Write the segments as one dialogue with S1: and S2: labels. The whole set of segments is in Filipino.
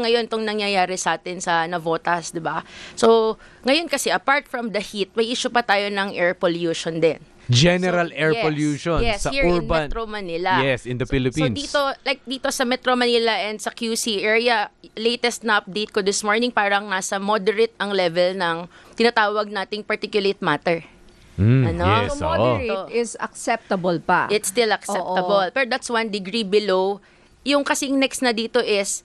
S1: Ngayon itong nangyayari sa atin sa Navotas, di ba? So, ngayon kasi apart from the heat, may issue pa tayo ng air pollution din.
S2: General air
S1: yes,
S2: pollution
S1: yes,
S2: sa
S1: here
S2: urban.
S1: in Metro Manila.
S2: Yes, in the Philippines.
S1: So dito sa Metro Manila and sa QC area, latest na update ko this morning, parang nasa moderate ang level ng tinatawag nating particulate matter.
S2: Yes,
S3: So moderate is acceptable pa.
S1: It's still acceptable.
S3: Oo.
S1: Pero that's 1 degree below. Yung kasing next na dito is,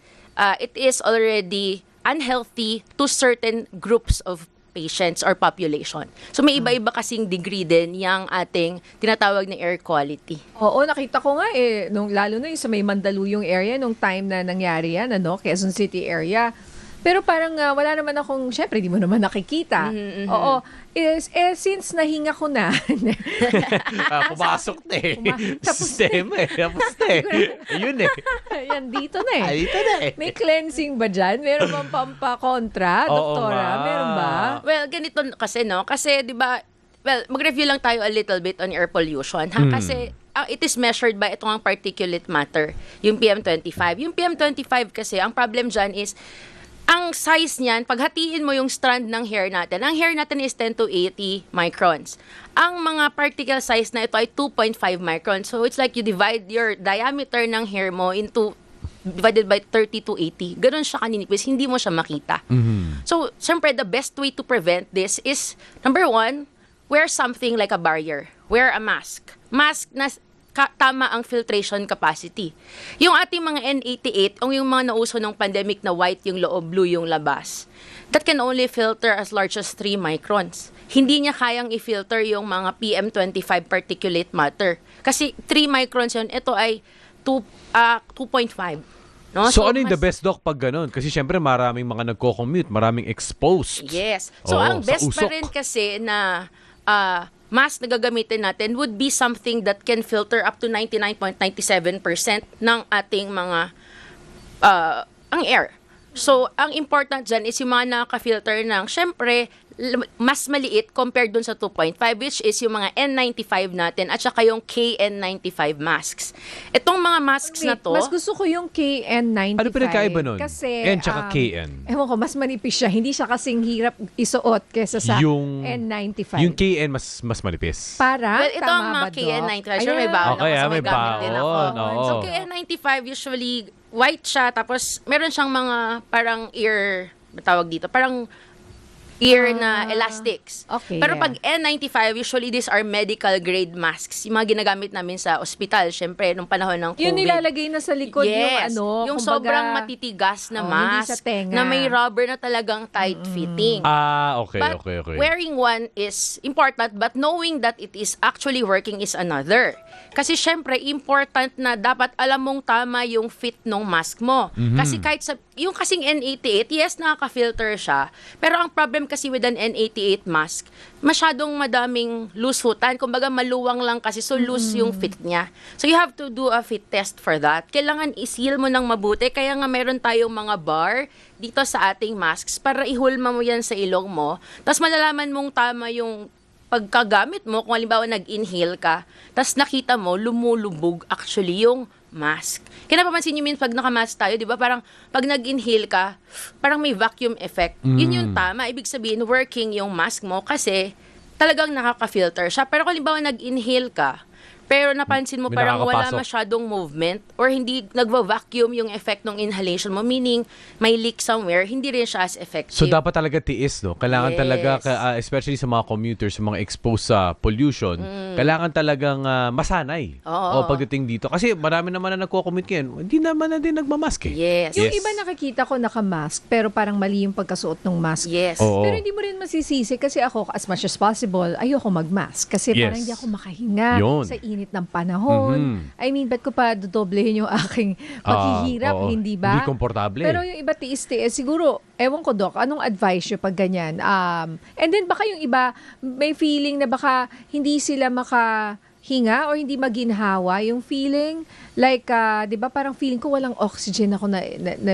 S1: it is already unhealthy to certain groups of patients or population. So may iba-iba kasing degree din yung ating tinatawag na air quality.
S3: Oo, nakita ko nga lalo na yung sa may Mandaluyong area nung time na nangyari yan, Quezon City area. Pero parang wala naman akong, syempre, di mo naman nakikita. Oo. Since nahinga ko na.
S2: Pumasok na eh.
S3: Tapos
S2: Sistema eh. Tapos na eh. Ayun eh.
S3: Yan, dito na eh.
S2: Dito na eh.
S3: May cleansing ba dyan? Meron bang pampakontra,
S2: Oo
S3: doktora?
S2: nga.
S3: Meron ba?
S1: Well, ganito kasi, Kasi, di ba, mag-review lang tayo a little bit on air pollution. Kasi, it is measured by itong particulate matter, yung PM25. Yung PM25 kasi, ang problem dyan is, ang size niyan, paghatiin mo yung strand ng hair natin, ang hair natin is 10 to 80 microns. Ang mga particle size na ito ay 2.5 microns. So, it's like you divide your diameter ng hair mo into divided by 30 to 80. Ganun siya kaninipis, hindi mo siya makita. So, syempre, the best way to prevent this is, number 1, wear something like a barrier. Wear a mask. Mask na tama ang filtration capacity. Yung ating mga N88, o yung mga nauso ng pandemic na white yung loob, blue yung labas, that can only filter as large as 3 microns. Hindi niya kayang i-filter yung mga PM25 particulate matter. Kasi 3 microns yun, ito ay 2.5. No?
S2: So ano yung the best, Doc, pag ganun? Kasi syempre maraming mga nagko-commute, maraming exposed.
S1: Yes. So
S2: Oo,
S1: ang
S2: sa
S1: best
S2: usok.
S1: pa rin kasi na mask na gagamitin natin would be something that can filter up to 99.97% ng ating mga ang air. So, ang important dyan is yung mga nakaka-filter ng, syempre, mas maliit compared dun sa 2.5, which is yung mga N95 natin at saka yung KN95 masks. Itong mga masks na to,
S3: Mas gusto ko yung KN95.
S2: Ano pinagkaiba nun?
S3: Kasi,
S2: N tsaka KN.
S3: Ewan ko, mas manipis siya. Hindi siya kasing hirap isuot kaysa sa
S2: Yung-
S3: N95.
S2: Yung KN mas manipis.
S3: Para,
S1: well, ito ang mga KN95. Sure, may baon
S2: Okay,
S1: ako, so
S2: may
S1: may gamit din ako.
S2: baon, oo.
S1: So, KN95 usually white siya, tapos meron siyang mga parang ear, tawag dito, parang ear na elastics.
S3: Okay,
S1: Pero
S3: yeah.
S1: pag N95, usually these are medical grade masks. Yung mga ginagamit namin sa ospital, syempre, nung panahon ng COVID.
S3: Yun nilalagay na sa likod
S1: Yes,
S3: yung
S1: yung
S3: kumbaga,
S1: sobrang matitigas na
S3: hindi sa
S1: mask
S3: tenga.
S1: na may rubber na talagang tight fitting.
S2: Okay,
S1: But
S2: okay.
S1: wearing one is important, but knowing that it is actually working is another. Kasi syempre, important na dapat alam mong tama yung fit ng mask mo. Kasi kahit yung kasing N88, yes, nakaka-filter siya. Pero ang problem kasi with an N88 mask, masyadong madaming loose-footan. Kumbaga, maluwang lang kasi, so loose yung fit niya. So you have to do a fit test for that. Kailangan i-seal mo ng mabuti. Kaya nga meron tayong mga bar dito sa ating masks para ihulma mo yan sa ilong mo. Tapos malalaman mong tama yung pagkagamit mo, kung halimbawa nag-inhale ka, tapos nakita mo, lumulubog actually yung mask. Kaya napapansin nyo pag nakamask tayo, di ba, parang pag nag-inhale ka, parang may vacuum effect. Yun yung tama. Ibig sabihin, working yung mask mo kasi talagang nakaka-filter siya. Pero kung halimbawa nag-inhale ka, pero napansin mo
S2: May
S1: parang wala
S2: nakakapasok.
S1: masyadong movement or hindi nagva-vacuum yung effect ng inhalation mo, meaning may leak somewhere, hindi rin siya as effective.
S2: So dapat talaga tiis, no? Kailangan
S1: Yes.
S2: talaga, especially sa mga commuters, sa mga exposed sa pollution, kailangan talagang masanay.
S1: Oo.
S2: O pagdating dito. Kasi marami naman na nagko-commute ngayon, hindi naman na din nagmamask eh.
S1: Yes.
S3: Yung
S2: Yes.
S3: iba nakikita ko naka-mask, pero parang mali yung pagkasuot ng mask.
S1: Yes.
S2: Oo.
S3: Pero hindi mo rin masisisi kasi ako, as much as possible, ayoko mag-mask. Kasi parang
S2: Yes.
S3: hindi ako makahinga
S2: Yun.
S3: sa init ng panahon. I mean, ba't ko pa dodoblehin yung aking paghihirap,
S2: oo.
S3: hindi ba?
S2: Hindi komportable.
S3: Pero yung iba tiis-tiis, siguro, ewan ko, Doc, anong advice nyo pag ganyan? And then baka yung iba, may feeling na baka hindi sila makahinga or hindi maginhawa yung feeling. Like, di ba parang feeling ko walang oxygen ako na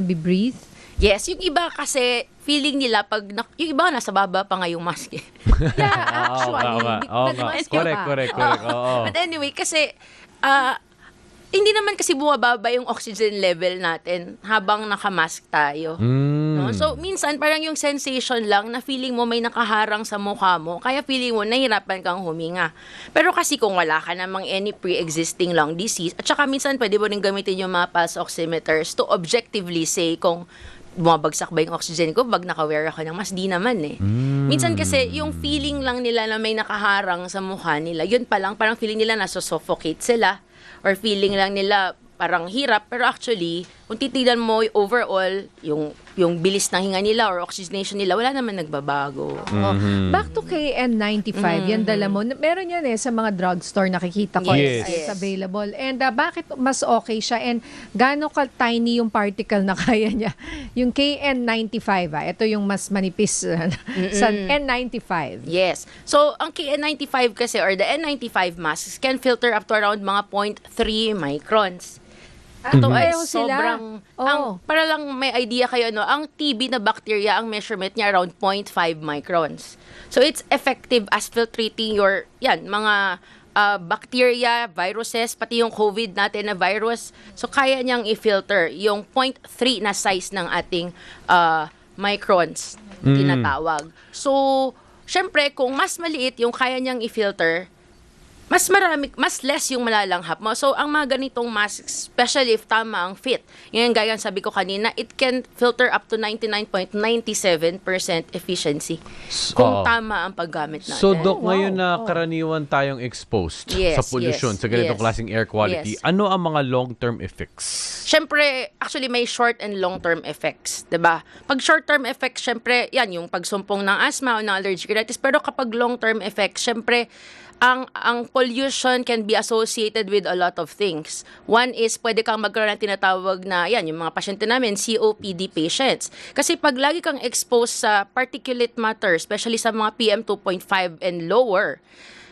S3: breathe.
S1: Yes, yung iba kasi feeling nila pag yung iba nasa baba pa nga yung mask. Eh.
S3: Yeah, actually.
S2: Oo nga.
S3: nag-mask ka
S2: Correct,
S3: pa.
S2: correct. Oo.
S1: But anyway, kasi hindi naman kasi bumababa yung oxygen level natin habang nakamask tayo. No? So, minsan parang yung sensation lang na feeling mo may nakaharang sa mukha mo, kaya feeling mo nahirapan kang huminga. Pero kasi kung wala ka namang any pre-existing lung disease, at saka minsan pwede mo rin gamitin yung mga pulse oximeters to objectively say kung bumabagsak ba yung oxygen ko pag naka-wear ako ng mask. Di naman eh. Minsan kasi yung feeling lang nila na may nakaharang sa mukha nila, yun pa lang, parang feeling nila nasusuffocate sila or feeling lang nila parang hirap, pero actually, kung titignan mo overall, yung bilis ng hinga nila or oxygenation nila, wala naman nagbabago.
S3: Oh, back to KN95, yan dala mo. Meron yan sa mga drugstore, nakikita ko
S2: Yes.
S3: is available. And bakit mas okay siya? And gaano ka-tiny yung particle na kaya niya? Yung KN95, ito yung mas manipis sa N95.
S1: Yes. So, ang KN95 kasi or the N95 masks can filter up to around mga 0.3 microns. Ito ay
S3: Pareho sila?
S1: sobrang, para lang may idea kayo, ang TB na bacteria, ang measurement niya around 0.5 microns. So, it's effective as filtrating your, mga bacteria, viruses, pati yung COVID natin na virus. So, kaya niyang i-filter yung 0.3 na size ng ating microns, tinatawag. So, syempre, kung mas maliit yung kaya niyang i-filter, mas less yung malalanghap mo. So, ang mga ganitong masks, especially if tama ang fit, yan gaya sabi ko kanina, it can filter up to 99.97% efficiency kung tama ang paggamit natin.
S2: So, Doc, ngayon na karaniwan tayong exposed sa pollution, sa ganitong klaseng air quality, ano ang mga long-term effects?
S1: Siyempre, actually may short and long-term effects, 'di ba? Pag short-term effects, siyempre, yan yung pagsumpong ng asthma o ng allergic rhinitis, pero kapag long-term effects, siyempre ang pollution can be associated with a lot of things. One is pwede kang magkaroon ng tinatawag na yung mga pasyente namin, COPD patients. Kasi pag lagi kang exposed sa particulate matter, especially sa mga PM 2.5 and lower,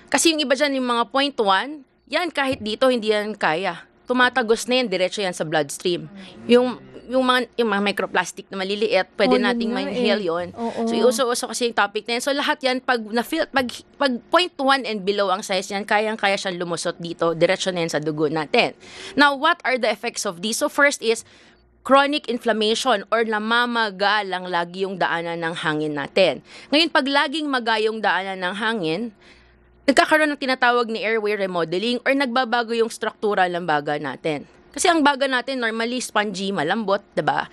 S1: kasi yung iba dyan, yung mga 0.1, yan kahit dito hindi yan kaya. Tumatagos na yan, diretso yan sa bloodstream. Yung mga microplastic na maliliit, pwede nating ma-inhale yun. So, iuso-uso kasi yung topic na yan. So, lahat yan, pag 0.1 and below ang size yan, kayang-kaya siyang lumusot dito, diretsyo na yan sa dugo natin. Now, what are the effects of this? So, first is, chronic inflammation or namamaga lang lagi yung daanan ng hangin natin. Ngayon, pag laging maga yung daanan ng hangin, nagkakaroon ng tinatawag ni airway remodeling or nagbabago yung struktura ng baga natin. Kasi ang baga natin normally spongy, malambot, 'di ba?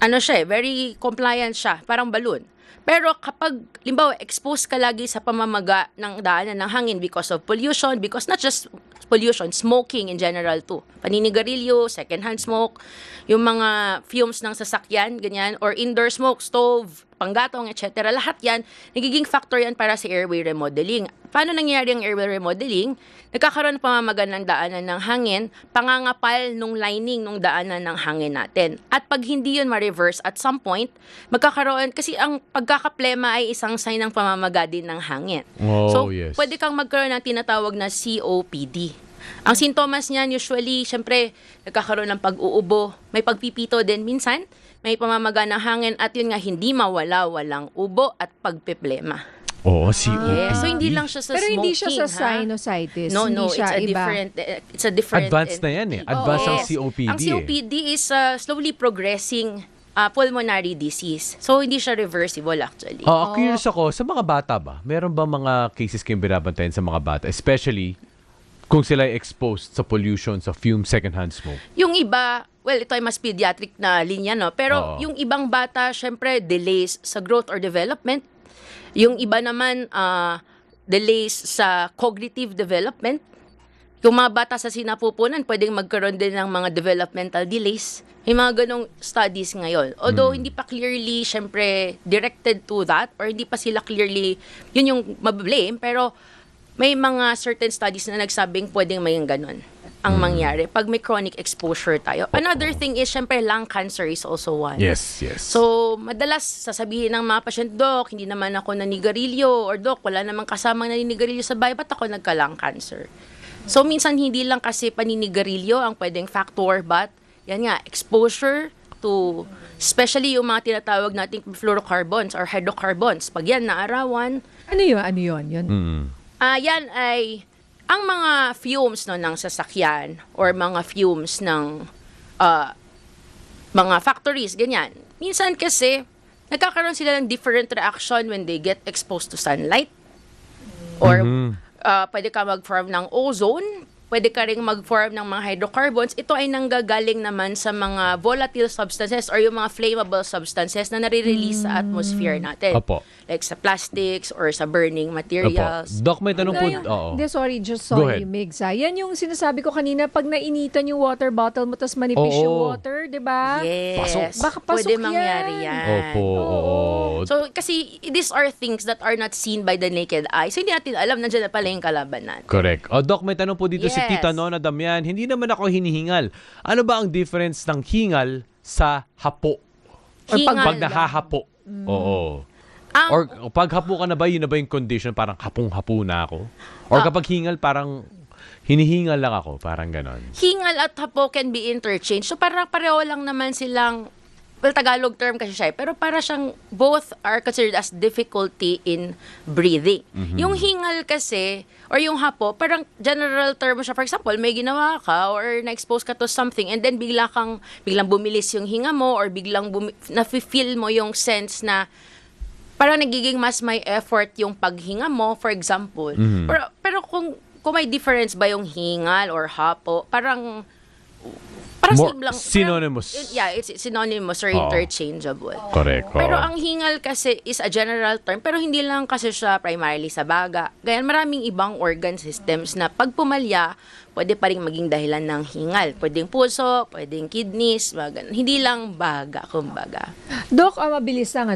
S1: Ano siya, very compliant siya, parang balloon. Pero kapag limbawa exposed ka lagi sa pamamaga ng daanan ng hangin because of pollution, because not just pollution, smoking in general too. Paninigarilyo, secondhand smoke, yung mga fumes ng sasakyan, ganyan, or indoor smoke, stove, panggatong, etc. Lahat yan, nagiging factor yan para sa airway remodeling. Paano nangyayari ang airway remodeling? Nagkakaroon ng pamamaga ng daanan ng hangin, pangangapal nung lining nung daanan ng hangin natin. At pag hindi yun ma-reverse at some point, magkakaroon, kasi ang pagkakaplema ay isang sign ng pamamaga din ng hangin. So, pwede kang magkaroon ng tinatawag na COPD. Ang sintomas niyan usually, syempre, nagkakaroon ng pag-uubo, may pagpipito din minsan, may pamamaga ng hangin at yun nga hindi mawala, walang ubo at pagpiplema.
S2: Oo, COPD.
S1: So hindi lang siya sa
S3: Pero
S1: smoking,
S3: hindi siya sa sinusitis.
S1: No,
S3: hindi siya iba.
S1: It's a different.
S2: Advanced na yan eh. Advanced ang COPD
S1: Ang COPD is slowly progressing pulmonary disease. So hindi siya reversible actually.
S2: Curious ako, sa mga bata ba? Meron ba mga cases kayong binabantayan sa mga bata? Especially kung sila ay exposed sa pollution, sa fume, secondhand smoke?
S1: Yung iba, well, ito ay mas pediatric na linya, no? Pero yung ibang bata, syempre, delays sa growth or development. Yung iba naman, delays sa cognitive development. Yung mga bata sa sinapupunan, pwedeng magkaroon din ng mga developmental delays. May mga ganong studies ngayon. Although, hindi pa clearly, syempre, directed to that, or hindi pa sila clearly, yun yung mablame, pero may mga certain studies na nagsabing pwedeng may ganon ang mangyari pag may chronic exposure tayo. Another thing is, syempre, lung cancer is also one.
S2: Yes, yes.
S1: So, madalas sasabihin ng mga pasyente, Dok, hindi naman ako naninigarilyo, or Dok, wala namang kasamang naninigarilyo sa bahay, ba't ako nagka-lung cancer? So, minsan hindi lang kasi paninigarilyo ang pwedeng factor, but yan nga, exposure to, especially yung mga tinatawag nating fluorocarbons or hydrocarbons. Pag yan naarawan,
S3: Ano yun? Yun?
S1: yan ay ang mga fumes no ng sasakyan or mga fumes ng mga factories, ganyan. Minsan kasi, nagkakaroon sila ng different reaction when they get exposed to sunlight. Or pwede ka mag-form ng ozone, pwede ka rin mag-form ng mga hydrocarbons. Ito ay nanggagaling naman sa mga volatile substances or yung mga flammable substances na nare-release sa atmosphere natin.
S2: Opo.
S1: Like sa plastics or sa burning
S2: Opo.
S1: materials.
S2: Doc, may tanong po.
S3: Ngayon-
S2: Oo.
S3: Hindi, sorry,
S2: Go ahead.
S3: Migs. Yan yung sinasabi ko kanina, pag nainitan yung water bottle mo, tapos manipis
S2: Oo.
S3: yung water, di ba?
S1: Yes.
S3: Baka pasok
S1: Pwede
S3: yan.
S1: mangyari yan.
S2: Opo, oo.
S1: So, kasi these are things that are not seen by the naked eye. So, hindi natin alam, nandiyan na pala yung kalaban natin.
S2: Correct. Doc, may tanong po dito si
S1: Yes.
S2: Tita Nona Damian. Hindi naman ako hinihingal. Ano ba ang difference ng hingal sa hapo? Or
S1: Hingal
S2: pag nahahapo? Oo.
S1: Ang,
S2: Or pag hapo ka na ba, yun na ba yung condition? Parang hapong-hapo na ako? Or kapag hingal, parang hinihingal lang ako? Parang ganon.
S1: hingal at hapo can be interchanged. So, parang pareho lang naman silang, well, Tagalog term kasi siya, pero para siyang, both are considered as difficulty in breathing. Yung hingal kasi, or yung hapo, parang general term siya. For example, may ginawa ka or na-expose ka to something and then biglang bumilis yung hinga mo or biglang na-feel mo yung sense na parang nagiging mas may effort yung paghinga mo, for example. Pero kung may difference ba yung hingal or hapo, parang
S2: More
S1: same lang.
S2: synonymous.
S1: It's synonymous or
S2: Oo.
S1: interchangeable.
S2: Correct.
S1: Pero
S2: oo.
S1: ang hingal kasi is a general term, pero hindi lang kasi siya primarily sa baga. Ganyan, maraming ibang organ systems na pag pumalya, pwede pa rin maging dahilan ng hingal. Pwedeng puso, pwedeng kidneys, mga ganun. Hindi lang baga, kumbaga.
S3: Doc, mabilis lang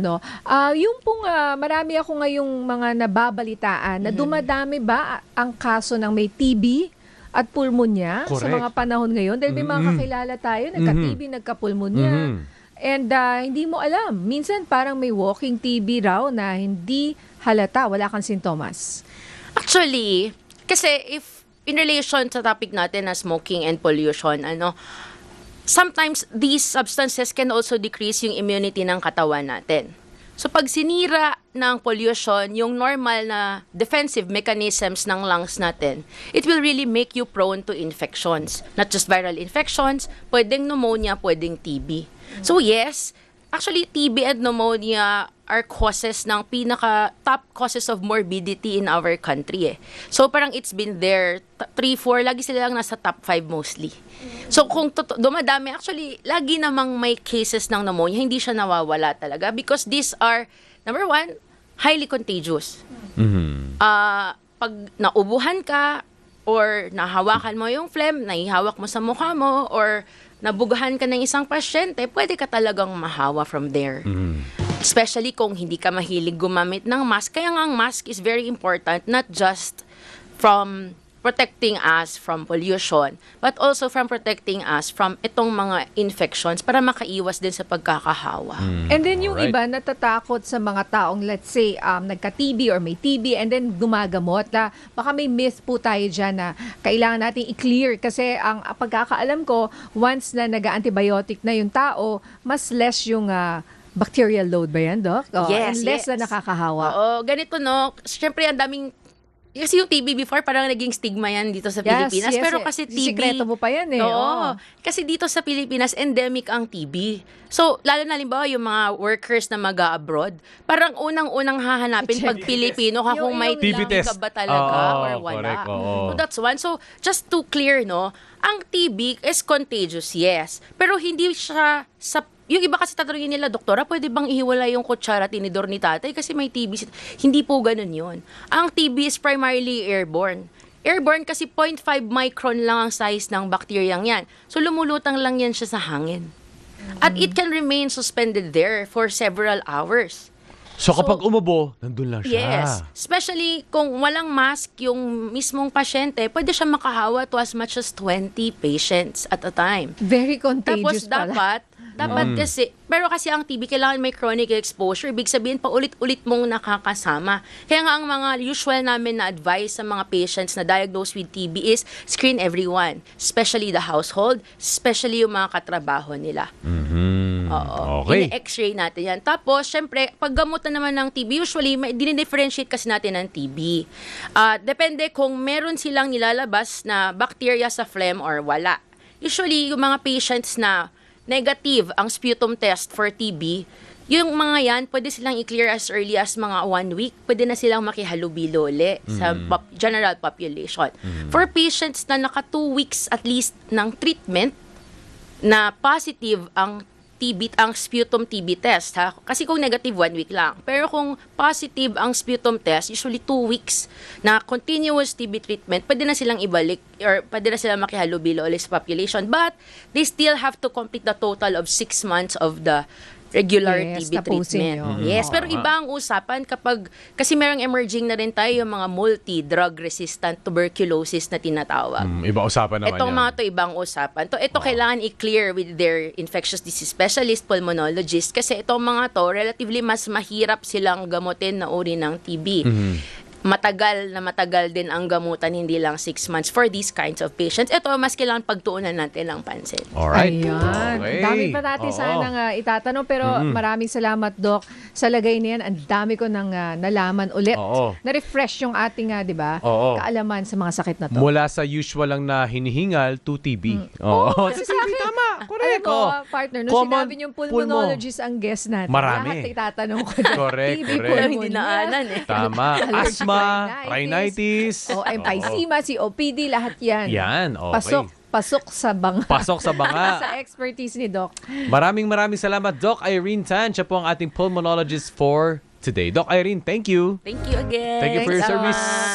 S3: yung pong marami ako ngayong mga nababalitaan na dumadami ba ang kaso ng may TB at pulmonya sa
S2: Correct.
S3: mga panahon ngayon? Dahil may mga kakilala tayo, nagka-TB, nagka-pulmonya. And hindi mo alam. Minsan parang may walking TB raw na hindi halata, wala kang sintomas.
S1: Actually, kasi if in relation sa topic natin na smoking and pollution, sometimes these substances can also decrease yung immunity ng katawan natin. So pag sinira ng pollution, yung normal na defensive mechanisms ng lungs natin, it will really make you prone to infections. Not just viral infections, pwedeng pneumonia, pwedeng TB. So yes, actually TB and pneumonia are causes ng top causes of morbidity in our country. So parang it's been there, 3, 4, lagi sila lang nasa top 5 mostly. So kung dumadami, actually, lagi namang may cases ng pneumonia, hindi siya nawawala talaga because these are, number 1, highly contagious. Pag naubuhan ka or nahawakan mo yung phlegm, naihawak mo sa mukha mo or nabugahan ka ng isang pasyente, pwede ka talagang mahawa from there. Especially kung hindi ka mahilig gumamit ng mask. Kaya nga ang mask is very important, not just from protecting us from pollution, but also from protecting us from itong mga infections para makaiwas din sa pagkakahawa.
S3: And then yung
S2: Alright.
S3: iba natatakot sa mga taong, let's say, nagka-TB or may TB and then gumagamot. Baka may myth po tayo dyan na kailangan natin i-clear kasi ang pagkakaalam ko, once na nag-antibiotic na yung tao, mas less yung bacterial load ba yan, Doc? And less na nakakahawa.
S1: Oo, ganito no. Siyempre, ang daming kasi yung TB before parang naging stigma yan dito sa Pilipinas. Pero kasi TB...
S3: Sikreto mo pa yan
S1: Oo. Kasi dito sa Pilipinas, endemic ang TB. So, lalo na limbawa yung mga workers na mag-abroad, parang unang-unang hahanapin pag Pilipino ka kung may
S3: Yung
S1: TB
S2: test.
S1: ka ba talaga or wala.
S2: Correct, oo.
S1: So, that's one. So, just to clear, no, ang TB is contagious, yes. Pero hindi siya sa... Yung iba kasi tatanungin nila, doktora, pwede bang ihiwala yung kutsara at tinidor ni tatay kasi may TB? Hindi po ganun yun. Ang TB is primarily airborne. Airborne kasi 0.5 micron lang ang size ng bacteriang yan. So lumulutang lang yan siya sa hangin. At it can remain suspended there for several hours.
S2: So kapag umubo, nandun lang siya.
S1: Yes. Especially kung walang mask yung mismong pasyente, pwede siya makahawa to as much as 20 patients at a time.
S3: Very
S1: Tapos
S3: contagious pala.
S1: dapat kasi, pero kasi ang TB, kailangan may chronic exposure. Ibig sabihin, paulit-ulit mong nakakasama. Kaya nga ang mga usual namin na advice sa mga patients na diagnosed with TB is screen everyone, especially the household, especially yung mga katrabaho nila. Oo.
S2: Okay.
S1: Ine-x-ray natin yan. Tapos, syempre, paggamutan naman ng TB, usually, dinidifferentiate kasi natin ng TB. Depende kung meron silang nilalabas na bacteria sa phlegm or wala. Usually, yung mga patients na negative ang sputum test for TB, yung mga yan, pwede silang i-clear as early as mga 1 week. Pwede na silang makihalubilo uli sa general population. For patients na naka 2 weeks at least ng treatment, na positive ang TB, ang sputum TB test, ha? Kasi kung negative, 1 week lang. Pero kung positive ang sputum test, usually 2 weeks na continuous TB treatment, pwede na silang ibalik or pwede na silang makihalubilo ulit sa population. But they still have to complete the total of 6 months of the regular
S3: Yes,
S1: TB
S3: tapusin
S1: treatment.
S3: yun.
S1: Yes, pero iba ang usapan kapag, kasi merong emerging na rin tayo yung mga multi-drug resistant tuberculosis na tinatawag.
S2: Iba usapan naman
S1: Itong
S2: yan.
S1: mga to ibang usapan. Ito kailangan i-clear with their infectious disease specialist, pulmonologist, kasi itong mga to, relatively mas mahirap silang gamutin na uri ng TB. Matagal din ang gamutan, hindi lang 6 months for these kinds of patients. Ito, mas kailangan pagtuunan natin ng pansin.
S2: Alright.
S3: Ayan.
S2: Okay.
S3: Dami pa natin
S2: Oo.
S3: sanang itatanong, pero maraming salamat, Doc. Sa lagay na yan, ang dami ko nang nalaman ulit.
S2: Oo.
S3: Na-refresh yung ating, di ba,
S2: Oo.
S3: kaalaman sa mga sakit na to.
S2: Mula sa usual lang na hinihingal to TB. Oo.
S3: Kasi
S2: Sa TB, tama. Correct.
S3: Alam mo,
S2: Oo.
S3: partner, nung
S2: Common
S3: sinabi yung pulmonologist ang guest natin,
S2: Marami.
S3: lahat itatanong ko na.
S2: Correct,
S3: TB,
S2: correct.
S1: Walang hindi
S3: pulmonya,
S1: naanan eh.
S2: Tama. Asthma, rhinitis.
S3: emphysema, COPD, lahat yan.
S2: Yan, okay.
S3: Pasok sa banga.
S2: Pasok sa banga.
S3: sa expertise ni Doc.
S2: Maraming salamat, Doc Irene Tan. Siya po ang ating pulmonologist for today. Doc Irene, thank you.
S1: Thank you again.
S2: Thank you for your
S1: Salamat.
S2: service.